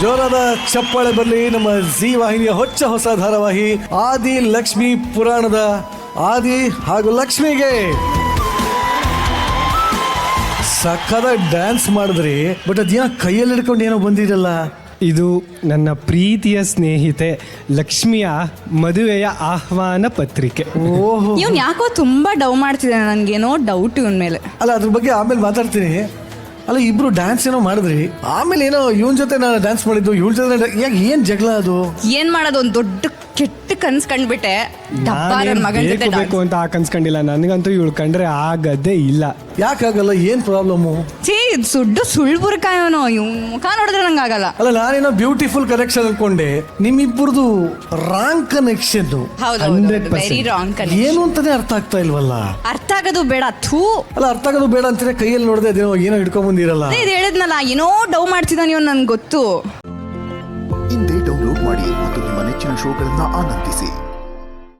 ಜೋರಾದ ಚಪ್ಪಾಳೆ ಬರಲಿ ನಮ್ಮ ಜಿ ವಾಹಿನಿಯ ಹೊಸ ಧಾರಾವಾಹಿ ಆದಿ ಲಕ್ಷ್ಮಿ ಪುರಾಣದ ಆದಿ ಹಾಗೂ ಲಕ್ಷ್ಮಿಗೆ. ಸಕ್ಕದ ಡ್ಯಾನ್ಸ್ ಮಾಡಿದ್ರಿ, ಬಟ್ ಅದೇನೋ ಕೈಯಲ್ಲಿ ಹಿಡ್ಕೊಂಡು ಏನೋ ಬಂದಿರಲ್ಲ. ಇದು ನನ್ನ ಪ್ರೀತಿಯ ಸ್ನೇಹಿತೆ ಲಕ್ಷ್ಮಿಯ ಮದುವೆಯ ಆಹ್ವಾನ ಪತ್ರಿಕೆ. ಓಹೋ, ಇವ್ನು ಯಾಕೋ ತುಂಬಾ ಡೌ ಮಾಡ್ತಿದ್ದಾನೆ, ನನ್ಗೇನೋ ಡೌಟ್ ಇವನ್ ಮೇಲೆ. ಅಲ್ಲ ಅದ್ರ ಬಗ್ಗೆ ಆಮೇಲೆ ಮಾತಾಡ್ತೀನಿ. ಅಲ್ಲ ಇಬ್ರು ಡ್ಯಾನ್ಸ್ ಏನೋ ಮಾಡಿದ್ರಿ, ಆಮೇಲೆ ಏನೋ ಇವನ್ ಜೊತೆ ನಾನು ಡ್ಯಾನ್ಸ್ ಮಾಡಿದ್ದು, ಇವಳ ಜೊತೆ ಯಾಕೆ ಏನ್ ಜಗಳ ಅದು? ಏನ್ ಮಾಡೋದು, ಒಂದು ದೊಡ್ಡ ಕೆಟ್ಟ ಕನ್ಸ್ ಕಂಡ್ಬಿಟ್ಟೆ. ಡಬ್ಬ ನನ್ ಮಗನ್ ಜೊತೆ ಬೇಕು ಅಂತ ಕನ್ಸ್ಕೊಂಡಿಲ್ಲ, ನನಗಂತೂ ಇವಳು ಕಂಡ್ರೆ ಆಗದೇ ಇಲ್ಲ. ಯಾಕಾಗಲ್ಲ, ಏನ್ ಪ್ರಾಬ್ಲಮ್ಮು? ಸುಳ್ಳು ಬುರ್ಕ ಇವನು, ಇವ್ ಮುಖ ನೋಡಿದ್ರೆ ನಂಗೆ ಆಗಲ್ಲ. ಅಲ್ಲ ನಾನೇನೋ ಬ್ಯೂಟಿಫುಲ್ ಕನೆಕ್ಷನ್ ಅನ್ಕೊಂಡೆ, ನಿಮ್ಮಿಬ್ಬರದು ರಾಂಗ್ ಕನೆಕ್ಷನ್. Very wrong. ಏನು ಅಂತಾನೆ ಅರ್ಥ ಆಗ್ತಾ ಇಲ್ವಲ್ಲ. ಅರ್ಥ ಆಗೋದು ಬೇಡ, ಥೂ. ಅಲ್ಲ ಅರ್ಥ ಆಗೋದು ಬೇಡ ಅಂತಾನೆ ಕೈಯಲ್ಲಿ ನೋಡಿದೆ, ಅದೇನೋ ಏನೋ ಹಿಡ್ಕೊಂಡ್ ಬಂದಿರಲ್ಲ. ಇದು ಹೇಳಿದ್ನಲ್ಲ, ಏನೋ ಡೌ ಮಾಡ್ತಿದ್ದಾನೆ ಇವನು, ನನ್ಗೆ ಗೊತ್ತು. ಇಂದೇ ಡೌನ್ಲೋಡ್ ಮಾಡಿ ಮತ್ತು ನಿಮ್ಮ ನೆಚ್ಚಿನ ಶೋಗಳನ್ನು ಆನಂದಿಸಿ.